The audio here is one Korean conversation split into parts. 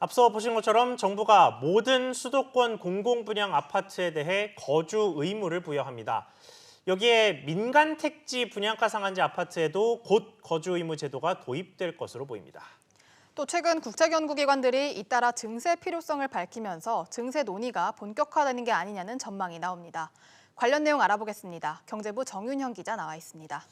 앞서 보신 것처럼 정부가 모든 수도권 공공분양 아파트에 대해 거주 의무를 부여합니다. 여기에 민간 택지 분양가 상한제 아파트에도 곧 거주 의무 제도가 도입될 것으로 보입니다. 또 최근 국책연구기관들이 잇따라 증세 필요성을 밝히면서 증세 논의가 본격화되는 게 아니냐는 전망이 나옵니다. 관련 내용 알아보겠습니다. 경제부 정윤형 기자 나와 있습니다.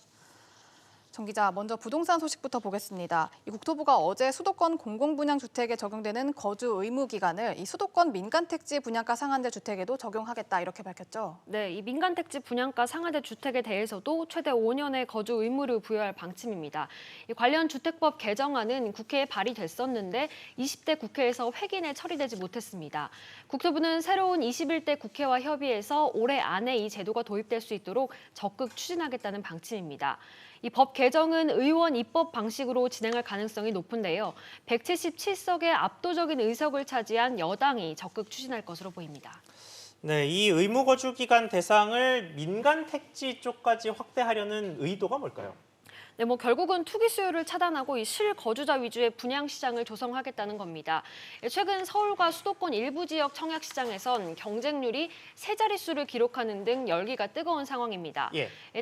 정 기자, 먼저 부동산 소식부터 보겠습니다. 국토부가 어제 수도권 공공분양주택에 적용되는 거주 의무 기간을 이 수도권 민간택지 분양가 상한제 주택에도 적용하겠다 이렇게 밝혔죠. 네, 이 민간택지 분양가 상한제 주택에 대해서도 최대 5년의 거주 의무를 부여할 방침입니다. 이 관련 주택법 개정안은 국회에 발의됐었는데 20대 국회에서 회기내 처리되지 못했습니다. 국토부는 새로운 21대 국회와 협의해서 올해 안에 이 제도가 도입될 수 있도록 적극 추진하겠다는 방침입니다. 이 법 개정은 의원 입법 방식으로 진행할 가능성이 높은데요. 177석의 압도적인 의석을 차지한 여당이 적극 추진할 것으로 보입니다. 네, 이 의무 거주 기간 대상을 민간 택지 쪽까지 확대하려는 의도가 뭘까요? 네, 결국은 투기 수요를 차단하고 이 실거주자 위주의 분양 시장을 조성하겠다는 겁니다. 최근 서울과 수도권 일부 지역 청약 시장에선 경쟁률이 세 자릿수를 기록하는 등 열기가 뜨거운 상황입니다.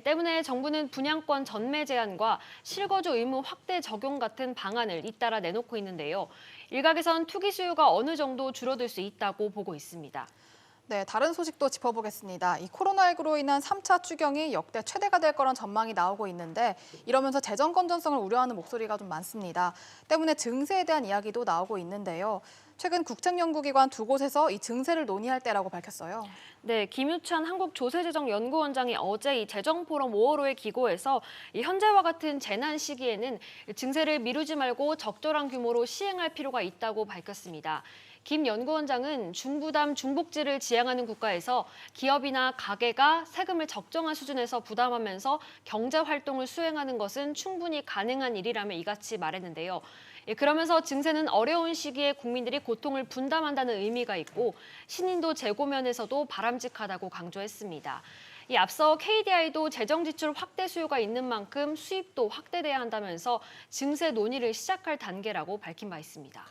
때문에 정부는 분양권 전매 제한과 실거주 의무 확대 적용 같은 방안을 잇따라 내놓고 있는데요. 일각에선 투기 수요가 어느 정도 줄어들 수 있다고 보고 있습니다. 네, 다른 소식도 짚어보겠습니다. 이 코로나19로 인한 3차 추경이 역대 최대가 될 거란 전망이 나오고 있는데 이러면서 재정 건전성을 우려하는 목소리가 좀 많습니다. 때문에 증세에 대한 이야기도 나오고 있는데요. 최근 국책연구기관 두 곳에서 이 증세를 논의할 때라고 밝혔어요. 네, 김유찬 한국조세재정연구원장이 어제 이 재정포럼 5월호에 기고해서 이 현재와 같은 재난 시기에는 증세를 미루지 말고 적절한 규모로 시행할 필요가 있다고 밝혔습니다. 김 연구원장은 중부담 중복지를 지향하는 국가에서 기업이나 가게가 세금을 적정한 수준에서 부담하면서 경제활동을 수행하는 것은 충분히 가능한 일이라며 이같이 말했는데요. 그러면서 증세는 어려운 시기에 국민들이 고통을 분담한다는 의미가 있고 신인도 재고 면에서도 바람직하다고 강조했습니다. 앞서 KDI도 재정 지출 확대 수요가 있는 만큼 수입도 확대돼야 한다면서 증세 논의를 시작할 단계라고 밝힌 바 있습니다.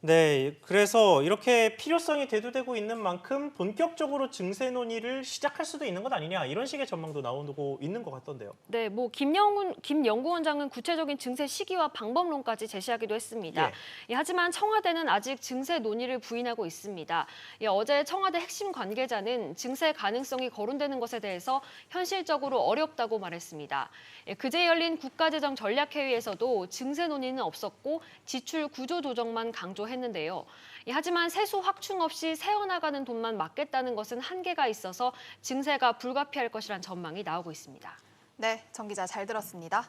네, 그래서 이렇게 필요성이 대두되고 있는 만큼 본격적으로 증세 논의를 시작할 수도 있는 것 아니냐 이런 식의 전망도 나오고 있는 것 같던데요. 네, 김 연구원장은 구체적인 증세 시기와 방법론까지 제시하기도 했습니다. 하지만 청와대는 아직 증세 논의를 부인하고 있습니다. 어제 청와대 핵심 관계자는 증세 가능성이 거론되는 것에 대해서 현실적으로 어렵다고 말했습니다. 그제 열린 국가재정전략회의에서도 증세 논의는 없었고 지출 구조 조정만 강조했는데요. 하지만 세수 확충 없이 새어나가는 돈만 막겠다는 것은 한계가 있어서 증세가 불가피할 것이란 전망이 나오고 있습니다. 네, 정 기자 잘 들었습니다.